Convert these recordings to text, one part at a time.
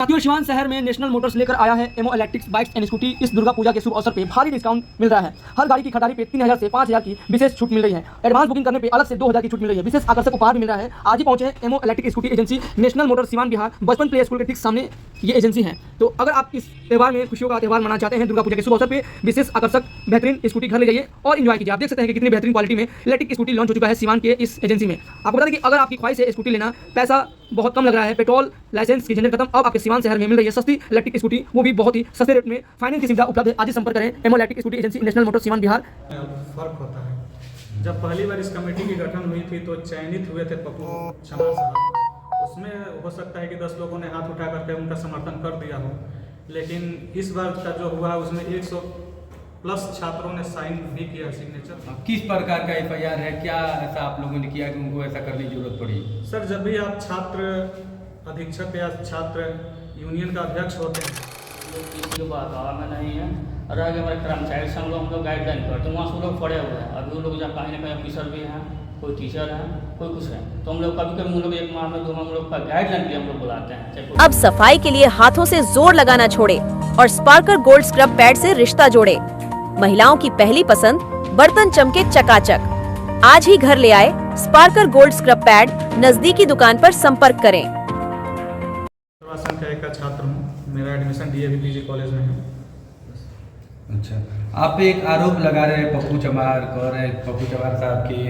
साथियों, सिवान शहर में नेशनल मोटर्स लेकर आया है Emo electric bikes and scooty. इस दुर्गा पूजा के शुभ अवसर पे भारी डिस्काउंट मिल रहा है। हर गाड़ी की खरीदारी पे 3000 से 5000 की विशेष छूट मिल रही है। एडवांस बुकिंग करने पे अलग से 2000 की छूट मिल रही है। विशेष आकर्षक उपहार भी मिल रहा है। आज ही पहुंचे हैं Emo electric scooty agency, national motors Siwan Bihar, Bachpan play school के ठीक सामने ये एजेंसी है। तो अगर आप इस त्यौहार में खुशियों का त्यौहार मनाना चाहते हैं, दुर्गा पूजा के शुभ अवसर पे विशेष आकर्षक बेहतरीन स्कूटी घर ले जाइए और एंजॉय कीजिए। आप देख सकते हैं कि कितनी बेहतरीन क्वालिटी में इलेक्ट्रिक स्कूटी लॉन्च हो चुका है सिवान के इस एजेंसी में। आपको बता दें कि अगर आपकी ख्वाहिश है स्कूटी लेना, पैसा बहुत कम लग रहा है, पेट्रोल लाइसेंस की झंझट खत्म, अब आपके सिवान शहर में मिल रही है सस्ती इलेक्ट्रिक स्कूटी, वो भी बहुत ही सस्ते रेट में। फाइनेंस की सुविधा उपलब्ध है। आज ही संपर्क करें Emo electric scooty agency, national motor Siwan Bihar. फर्क होता है। जब पहली बार इस कमेटी की गठन हुई थी तो चयनित हुए थे पप्पू चमार साहब। उसमें हो सकता है कि 10 लोगों ने हाथ उठा करके उनका समर्थन कर दिया हो, लेकिन इस बार का जो हुआ उसमें 100+ छात्रों ने साइन भी किया, सिग्नेचर। किस प्रकार का FIR है, क्या ऐसा आप लोगों ने किया कि उनको ऐसा करने की जरूरत पड़ी? सर, जब भी आप छात्र अधीक्षक या छात्र यूनियन का अध्यक्ष होते हैं, किसी को वातावरण में नहीं है। और आगे हमारे कर्मचारी से हम लोग गाइडलाइन करते हैं, वहाँ से लोग पड़े हुए हैं। अभी वो लोग जब कहीं ना कहीं ऑफिसर भी हैं, कोई टीचर हैं, कोई कुछ है, तो हम लोग कभी कभी हम लोग 1 माह में 2 माह हम लोग का गाइडलाइन के लिए हम लोग बुलाते हैं। अब सफाई के लिए हाथों से जोर लगाना छोड़े और स्पार्कर गोल्ड स्क्रब पैड से रिश्ता जोड़े। महिलाओं की पहली पसंद, बर्तन चमके चकाचक। आज ही घर ले आए स्पार्कर गोल्ड स्क्रब पैड। नजदीकी दुकान पर संपर्क करें। संख्या 1 का छात्र हूँ। मेरा एडमिशन DAV PG कॉलेज में है। अच्छा, आप एक आरोप लगा रहे हैं पप्पू चमार, कह रहे हैं पप्पू चमार साहब की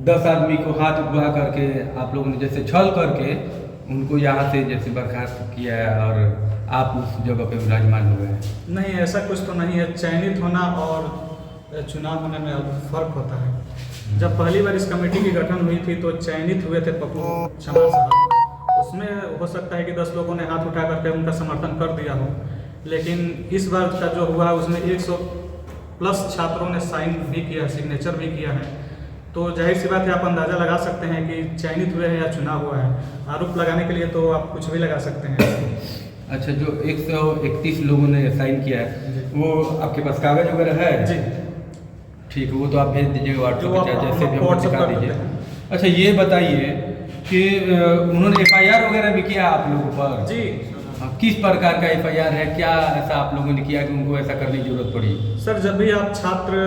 10 आदमी को हाथ उठवा करके आप लोगों ने जैसे छल करके उनको यहाँ से जैसे बर्खास्त किया है और आप उस जगह पे विराजमान हो गए। नहीं, ऐसा कुछ तो नहीं है। चयनित होना और चुनाव होने में फर्क होता है। जब पहली बार इस कमेटी की गठन हुई थी तो चयनित हुए थे पप्पू चमार साहब। उसमें हो सकता है कि 10 लोगों ने हाथ उठा करके उनका समर्थन कर दिया हो, लेकिन इस बार का जो हुआ उसमें 100+ छात्रों ने साइन भी किया, सिग्नेचर भी किया है। तो जाहिर सी बात है, आप अंदाज़ा लगा सकते हैं कि चयनित हुए हैं या चुनाव हुआ है। आरोप लगाने के लिए तो आप कुछ भी लगा सकते हैं। अच्छा, जो 131 लोगों ने साइन किया है वो आपके पास कागज वगैरह है? जी ठीक है, वो तो आप भेज दीजिएगा व्हाट्सएप पे, जैसे भी हमको दिखा दीजिए। अच्छा, ये बताइए कि उन्होंने FIR वगैरह भी किया आप लोगों पर? जी। किस प्रकार का FIR है, क्या ऐसा आप लोगों ने किया कि उनको ऐसा करने की जरूरत पड़ी? सर, जब भी आप छात्र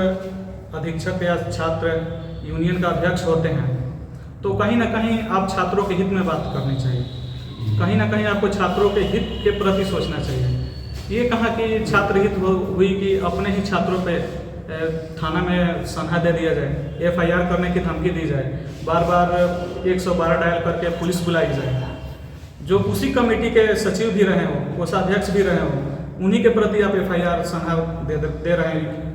अधीक्षक या छात्र यूनियन का अध्यक्ष होते हैं तो कहीं ना कहीं आप छात्रों के हित में बात करनी चाहिए। कहीं ना कहीं आपको छात्रों के हित के प्रति सोचना चाहिए। ये कहा कि छात्र हित हुई कि अपने ही छात्रों पे थाना में सनहा दे दिया जाए, FIR करने की धमकी दी जाए, बार बार 112 डायल करके पुलिस बुलाई जाए। जो उसी कमेटी के सचिव भी रहे हों, कोषाध्यक्ष भी रहे हों, उन्हीं के प्रति आप FIR सनहा दे रहे हैं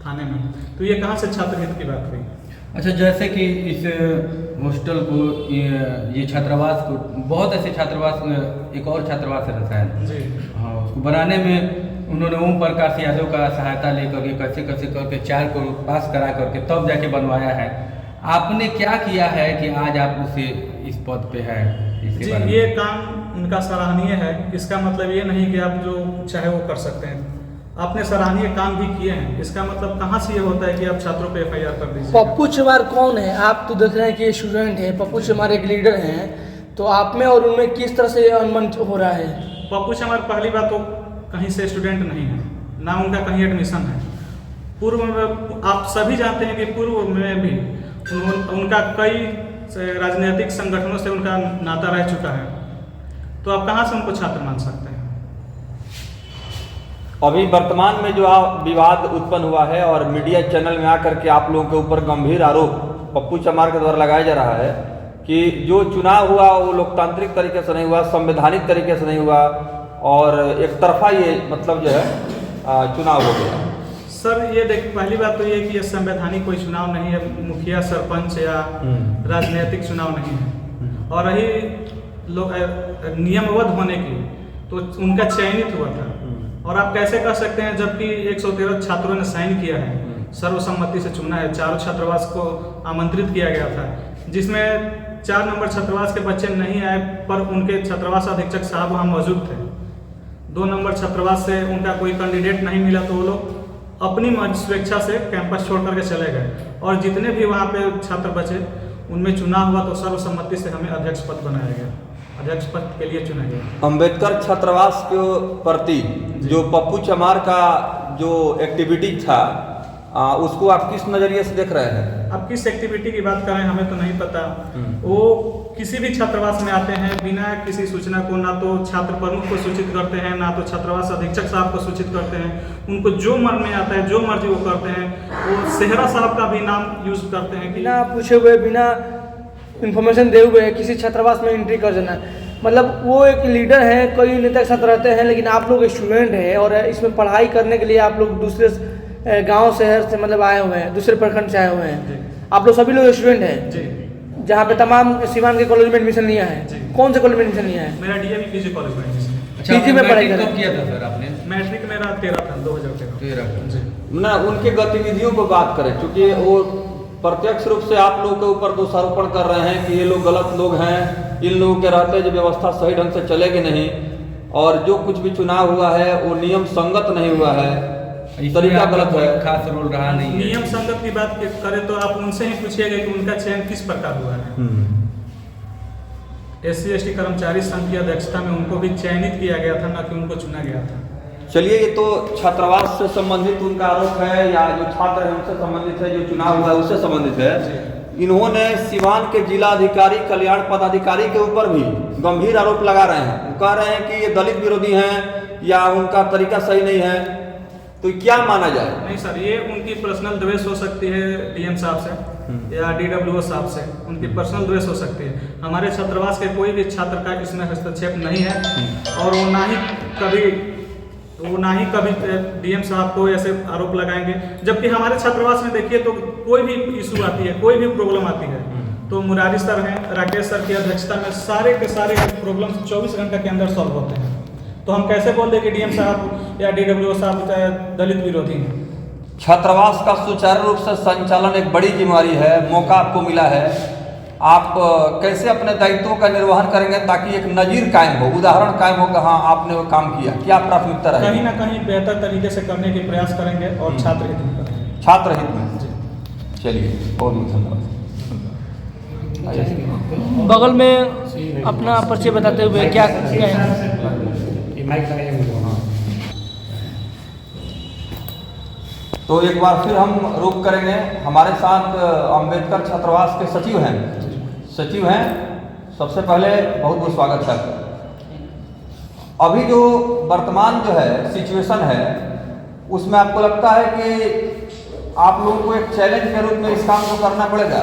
थाने में, तो ये कहाँ से छात्र हित की बात हुई? अच्छा, जैसे कि इस हॉस्टल को, ये छात्रावास को, बहुत ऐसे छात्रावास, एक और छात्रावास है रसायन जी, हाँ, उसको बनाने में उन्होंने ओम प्रकाश यादव का सहायता लेकर के कैसे कैसे करके 4 को पास करा करके तब जाके बनवाया है। आपने क्या किया है कि आज आप उसे इस पद पे है? जी, ये काम उनका सराहनीय है। इसका मतलब ये नहीं कि आप जो चाहे वो कर सकते हैं। आपने सराहनीय काम भी किए हैं। इसका मतलब कहाँ से ये होता है कि आप छात्रों पे FIR कर दीजिए? पप्पू चमार कौन है? आप तो देख रहे हैं कि स्टूडेंट है। पप्पू चमार एक लीडर हैं, तो आप में और उनमें किस तरह से अनबन हो रहा है? पप्पू चमार पहली बात तो कहीं से स्टूडेंट नहीं है, ना उनका कहीं एडमिशन है। पूर्व में आप सभी जानते हैं कि पूर्व में भी उनका कई राजनीतिक संगठनों से उनका नाता रह चुका है, तो आप कहाँ से उनको छात्र मान सकते हैं? अभी वर्तमान में जो विवाद उत्पन्न हुआ है और मीडिया चैनल में आकर के आप लोगों के ऊपर गंभीर आरोप पप्पू चमार के द्वारा लगाया जा रहा है कि जो चुनाव हुआ वो लोकतांत्रिक तरीके से नहीं हुआ, संवैधानिक तरीके से नहीं हुआ और एक तरफा ये मतलब जो है चुनाव हो गया। सर, ये देख, पहली बात तो ये कि ये संवैधानिक कोई चुनाव नहीं है, मुखिया सरपंच या राजनीतिक चुनाव नहीं है। और रही लोग नियमबद्ध होने की, तो उनका चयनित हुआ था। और आप कैसे कर सकते हैं जबकि 113 छात्रों ने साइन किया है, सर्वसम्मति से चुना है। 4 छात्रावास को आमंत्रित किया गया था, जिसमें 4 नंबर छात्रावास के बच्चे नहीं आए, पर उनके छात्रावास अधीक्षक साहब वहाँ मौजूद थे। 2 नंबर छात्रावास से उनका कोई कैंडिडेट नहीं मिला, तो वो लोग अपनी स्वेच्छा से कैंपस छोड़ करके चले गए। और जितने भी वहाँ पे छात्र बचे उनमें चुनाव हुआ तो सर्वसम्मति से हमें अध्यक्ष पद बनाया गया। अध्यक्ष पद के लिए चुना गया। अंबेडकर छात्रावास के प्रति जो पप्पू चमार का जो एक्टिविटी था उसको आप किस नज़रिए से देख रहे हैं? अब किस एक्टिविटी की बात करें हमें तो नहीं पता। वो किसी भी छात्रावास में आते हैं बिना किसी सूचना को, ना तो छात्र प्रमुख को सूचित करते हैं, ना तो छात्रावास अधीक्षक साहब को सूचित करते हैं। उनको जो मन में आता है, जो मर्जी वो करते हैं। वो सेहरा साहब का भी नाम यूज करते हैं कि बिना पूछे हुए, बिना इन्फॉर्मेशन दे हुए किसी छात्रावास में एंट्री कर देना। मतलब वो एक लीडर है, कई नेता के साथ रहते हैं, लेकिन आप लोग स्टूडेंट हैं और इसमें पढ़ाई करने के लिए आप लोग दूसरे गांव शहर से मतलब आए हुए हैं, दूसरे प्रखंड से आए हुए हैं। आप लोग सभी लोग स्टूडेंट हैं जी, जहाँ पे तमाम सीवान के कॉलेज में एडमिशन लिया है। कौन से कॉलेज में एडमिशन लिया है? मेरा डीएवी पीजी कॉलेज में एडमिशन। अच्छा, पीजी में पढ़ाई मैट्रिक कर कब किया था सर आपने? मैट्रिक मेरा 13 था, 2013 जी। ना उनके गतिविधियों पर बात करें, क्योंकि वो प्रत्यक्ष रूप से आप लोगों के ऊपर दोषारोपण कर रहे हैं कि ये लोग गलत लोग हैं, इन लोगों के रहते जो व्यवस्था सही ढंग से चलेगी नहीं, और जो कुछ भी चुनाव हुआ है वो नियम संगत नहीं हुआ है, तरीका गलत है, खास रोल रहा नहीं है। नियम संगत की बात करें तो आप उनसे ही पूछिएगा कि उनका चयन किस प्रकार हुआ है। SC/ST कर्मचारी संघ की अध्यक्षता में उनको भी चयनित किया गया था, ना कि उनको चुना गया था। चलिए, ये तो छात्रावास से संबंधित उनका आरोप है, या जो छात्र है उनसे संबंधित है, जो चुनाव हुआ है उससे संबंधित है। इन्होंने सिवान के जिला अधिकारी, कल्याण पदाधिकारी के ऊपर भी गंभीर आरोप लगा रहे हैं। वो कह रहे हैं कि ये दलित विरोधी हैं या उनका तरीका सही नहीं है। तो क्या माना जाए? नहीं सर, ये उनकी पर्सनल द्वेष हो सकती है DM साहब से या DWO साहब से, उनकी पर्सनल द्वेष हो सकती है। हमारे छात्रावास के कोई भी छात्र का इसमें हस्तक्षेप नहीं है, और वो ना ही कभी DM साहब को ऐसे आरोप लगाएंगे। जबकि हमारे छात्रावास में देखिए तो कोई भी इशू आती है, कोई भी प्रॉब्लम आती है, तो मुरारी सर हैं, राकेश सर की अध्यक्षता में सारे के सारे प्रॉब्लम 24 घंटे के अंदर सॉल्व होते हैं। तो हम कैसे बोल दें कि DM साहब या DWO साहब दलित विरोधी हैं? छात्रावास का सुचारू रूप से संचालन एक बड़ी जिम्मेवारी है, मौका आपको मिला है। आप कैसे अपने दायित्वों का निर्वहन करेंगे ताकि एक नजीर कायम हो, उदाहरण कायम हो कि हाँ आपने वो काम किया? क्या प्राथमिकता रहेगी? कहीं ना कहीं बेहतर तरीके से करने के प्रयास करेंगे और छात्र हित में करेंगे। छात्र हित में। चलिए, बहुत बहुत धन्यवाद। बगल में अपना परिचय बताते हुए क्या कहें? तो एक बार फिर हम रुक करेंगे। हमारे साथ अंबेडकर छात्रावास के सचिव हैं। सबसे पहले बहुत बहुत स्वागत है। अभी जो वर्तमान जो है सिचुएशन है, उसमें आपको लगता है कि आप लोगों को एक चैलेंज के रूप में इस काम को करना पड़ेगा?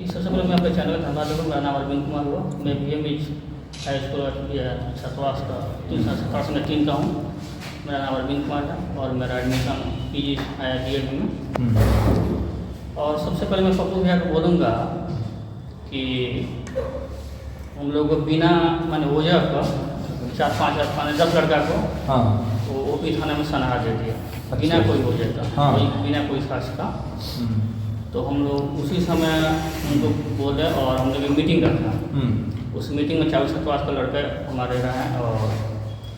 सबसे पहले मैं आपके चैनल का धन्यवाद दूँ। मेरा नाम अरविंद कुमार हुआ, मैं BMH हाई स्कूल छात्रावास का 3 का हूँ। मेरा नाम अरविंद कुमार है और मेरा एडमिशन PG DLB में। और सबसे पहले मैं पप्पू भैया को बोलूँगा कि हम लोग को बिना माने वजह का 4-5 10 लड़का को वो OP थाने में सनहा दे दिया, बिना कोई वजह का, बिना कोई साक्ष्य का। तो हम लोग उसी समय उनको बोले और हम लोग एक मीटिंग रखा। उस मीटिंग में 40 छात्रावास का लड़के हमारे रहे और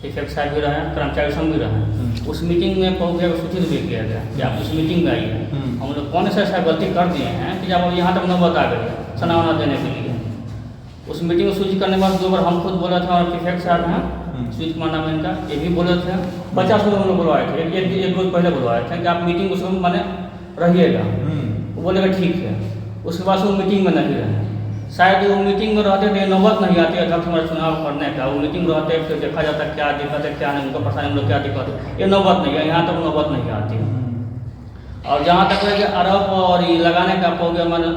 इफेक्ट साहब भी रहे, कर्मचारी संघ भी रहे। उस मीटिंग में पहुँच गया, सूचित भी किया गया कि आप उस मीटिंग में आइए। हम लोग कौन सा ऐसा गलती कर दिए हैं कि जब अब यहाँ तक नौबत आ गई सनावना देने के लिए। उस मीटिंग में सूचित करने के बाद 2 बार हम खुद बोला था और इफेक्ट साहब हैं सुजीत कुमार नाम इनका, ये भी बोले थे। 50 लोग हम लोग बुलवाए थे, एक रोज पहले बुलवाए थे कि आप मीटिंग उसमें माने रहिएगा। वो बोलेगा ठीक है। उसके बाद वो मीटिंग में नहीं रहे। शायद वो मीटिंग में रहते थे, नौबत नहीं आती अध्यक्ष हमारा चुनाव करने का। वो मीटिंग में रहते फिर देखा जाता क्या दिक्कत है क्या नहीं, उनको पता नहीं हम लोग क्या दिक्कत है। ये नौबत नहीं है, यहाँ तक नौबत नहीं आती। और जहाँ तक है कि आरोप और ये लगाने का पौगे मैंने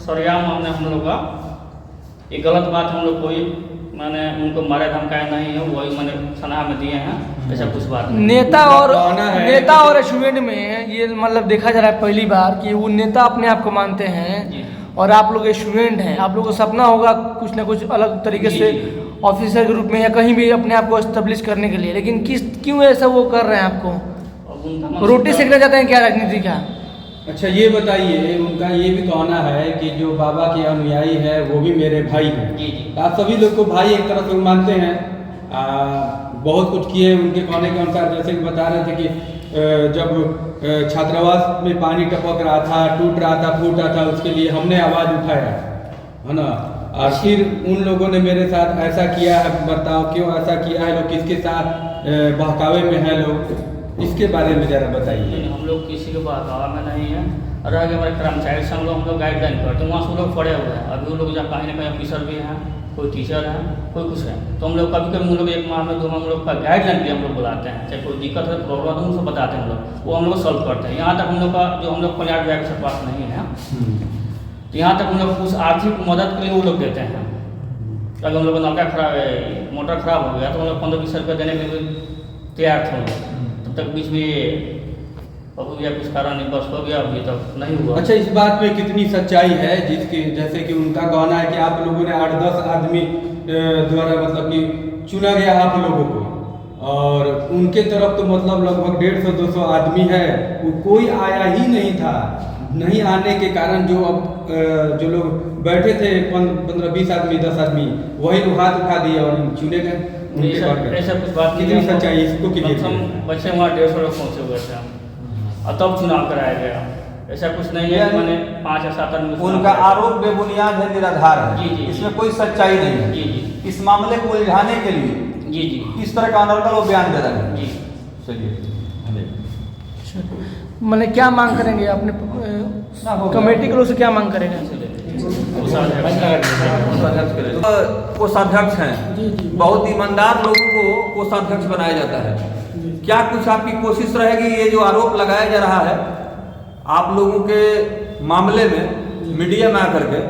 सरेआम हमने हम लोग का ये गलत बात हम लोग कोई मैंने उनको मारे धमकाए नहीं है, वही मैंने सलाह में दिए हैं, ऐसा कुछ बात नहीं। नेता और स्टूडेंट में ये मतलब देखा जा रहा है पहली बार कि वो नेता अपने आप को मानते हैं और आप लोग स्टूडेंट हैं। आप लोगों को सपना होगा कुछ ना कुछ अलग तरीके से ऑफिसर के रूप में या कहीं भी अपने आप को एस्टेब्लिश करने के लिए, लेकिन क्यों ऐसा वो कर रहे हैं? आपको रोटी सेकना चाहते हैं क्या राजनीति का? अच्छा ये बताइए, उनका ये भी कहना है कि जो बाबा के अनुयायी है वो भी मेरे भाई हैं। आप सभी लोग को भाई एक तरह से मानते हैं। बहुत कुछ किए उनके कहने के अनुसार, जैसे कि बता रहे थे कि जब छात्रावास में पानी टपक रहा था, टूट रहा था, फूट रहा था, उसके लिए हमने आवाज़ उठाया, है ना। और फिर उन लोगों ने मेरे साथ ऐसा किया है, बताओ क्यों ऐसा किया है, लोग किसके साथ बहकावे में है लोग, इसके बारे में ज़रा बताइए। लेकिन हम लोग किसी के बहकावा में नहीं है। और आगे हमारे कर्मचारी से हम लोग गाइडलाइन करते हैं, वहाँ से वो लोग पड़े हुए हैं। अभी वो लोग जहाँ कहीं ना कहीं ऑफिसर भी हैं, कोई टीचर हैं, कोई कुछ है, तो हम लोग कभी कभी हम लोग 1 माह में 2 माह हम लोग का गाइडलाइन भी हम लोग बुलाते हैं। चाहे कोई दिक्कत है, प्रॉब्लम है, तो उनको बताते हैं हम लोग, वो हम लोग सॉल्व करते हैं। यहाँ तक हम लोग का जो हम लोग कल्याण विभाग के पास नहीं है, तो यहाँ तक हम लोग कुछ आर्थिक मदद के लिए वो लोग देते हैं। अगर हम लोग का नलका खराब है, मोटर खराब हो गया, तो हम लोग 15-20 रुपये देने के लिए तैयार थे। तब तक बीच में हो गया कुछ कारण बस हो गया, अभी तक नहीं हुआ। अच्छा, इस बात में कितनी सच्चाई है, जिसके जैसे कि उनका कहना है कि आप लोगों ने 8-10 आदमी द्वारा मतलब कि चुना गया आप लोगों को, और उनके तरफ तो मतलब लगभग 150-200 आदमी है, वो कोई आया ही नहीं था। नहीं आने के कारण जो अब जो लोग बैठे थे 15-20 आदमी 10 आदमी, वही लोग हाथ उठा दिए और चुने गए। ऐसा कुछ बात कितनी सच्चाई, इसको बच्चे वहाँ 150 लोग पहुँचे हुए थे और तब चुनाव कराया गया। ऐसा कुछ नहीं है, मैंने 5 या 7 आदमी। उनका आरोप बेबुनियाद है, निराधार है। जी, जी, इसमें कोई सच्चाई नहीं है। जी, जी। इस मामले को उलझाने के लिए जी, जी, इस तरह का अनर्गल वो बयान दे रहे हैं। जी। चलिए, मैंने क्या मांग करेंगे अपने कमेटी के लोग से, क्या मांग करेंगे? कोषाध्यक्ष हैं, बहुत ईमानदार लोगों को कोषाध्यक्ष बनाया जाता है। क्या कुछ आपकी कोशिश रहेगी, ये जो आरोप लगाया जा रहा है आप लोगों के मामले में मीडिया में आकर के,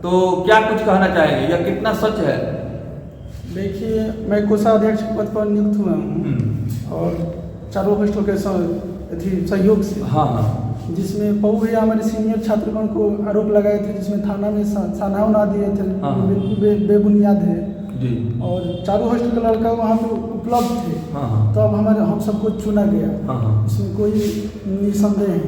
तो क्या कुछ कहना चाहेंगे या कितना सच है? देखिए, मैं कोषाध्यक्ष के पद पर नियुक्त हुआ हूँ और चारों हॉस्टल के सहयोग से, हाँ हाँ, जिसमें पऊ भैया हमारे सीनियर छात्रगण को आरोप लगाए थे, जिसमें थाना में सानाव ना दिए थे, हाँ। बिल्कुल बेबुनियाद है जी। और चारों हॉस्टल के लड़का वहाँ पे उपलब्ध थे, हाँ हाँ, तो अब हम सबको चुना गया। हाँ हाँ, इसमें कोई निसंदेह है।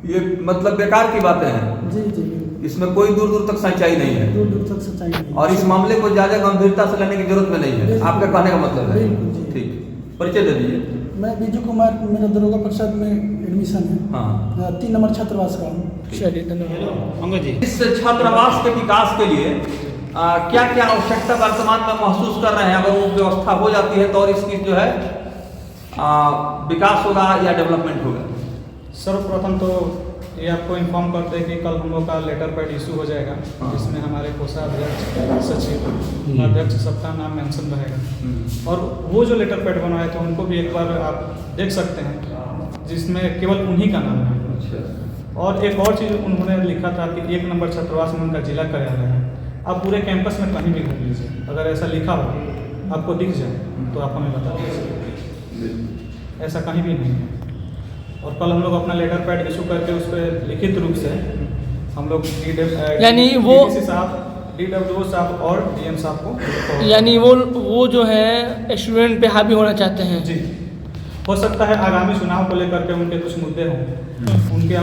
ये मतलब बेकार की बातें हैं। जी जी, इसमें कोई दूर दूर तक सच्चाई नहीं है, दूर दूर तक सच्चाई नहीं। और इस मामले को ज्यादा गंभीरता से लेने की जरूरत में नहीं है, आपका कहने का मतलब है। बिल्कुल जी। ठीक, परिचय दे दीजिए। मैं बीजू कुमार, मेरा दरोगा परिषद में एडमिशन है। हाँ, 3 नंबर छात्रावास का हूँ। चलिए, धन्यवाद। इस छात्रावास के विकास के लिए क्या क्या आवश्यकता वर्तमान में महसूस कर रहे हैं? अगर वो व्यवस्था हो जाती है तो और इसकी जो है विकास होगा या डेवलपमेंट होगा? सर्वप्रथम तो ये आपको इन्फॉर्म करते हैं कि कल हम लोग का लेटर पैड इशू हो जाएगा, जिसमें हमारे कोषाध्यक्ष, सचिव, अध्यक्ष सबका नाम मेंशन रहेगा। और वो जो लेटर पैड बनवाए थे उनको भी एक बार आप देख सकते हैं, जिसमें केवल उन्हीं का नाम है। और एक और चीज़ उन्होंने लिखा था कि 1 नंबर छात्रावास में उनका जिला कार्यालय है। आप पूरे कैंपस में कहीं भी घूम लीजिए, अगर ऐसा लिखा हो आपको दिख जाए तो आप हमें बता दीजिए, ऐसा कहीं भी नहीं है। और कल हम लोग अपना लेटर पैड इशू करके उस पर लिखित रूप से हम लोग यानी वो साहब, DWO साहब और DM साहब को, यानी वो जो है स्टूडेंट पे हावी होना चाहते हैं। जी, हो सकता है आगामी चुनाव को लेकर के उनके कुछ मुद्दे हों, उनके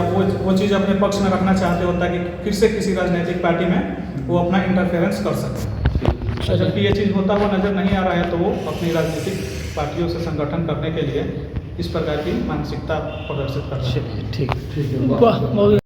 वो चीज़ अपने पक्ष में रखना चाहते हो ताकि फिर से किसी राजनीतिक पार्टी में वो अपना इंटरफेरेंस कर सके। जबकि ये चीज़ होता हुआ नजर नहीं आ रहा है, तो वो अपनी राजनीतिक पार्टियों से संगठन करने के लिए इस प्रकार की मानसिकता प्रदर्शित कर रहे हैं। ठीक, वाह, बहुत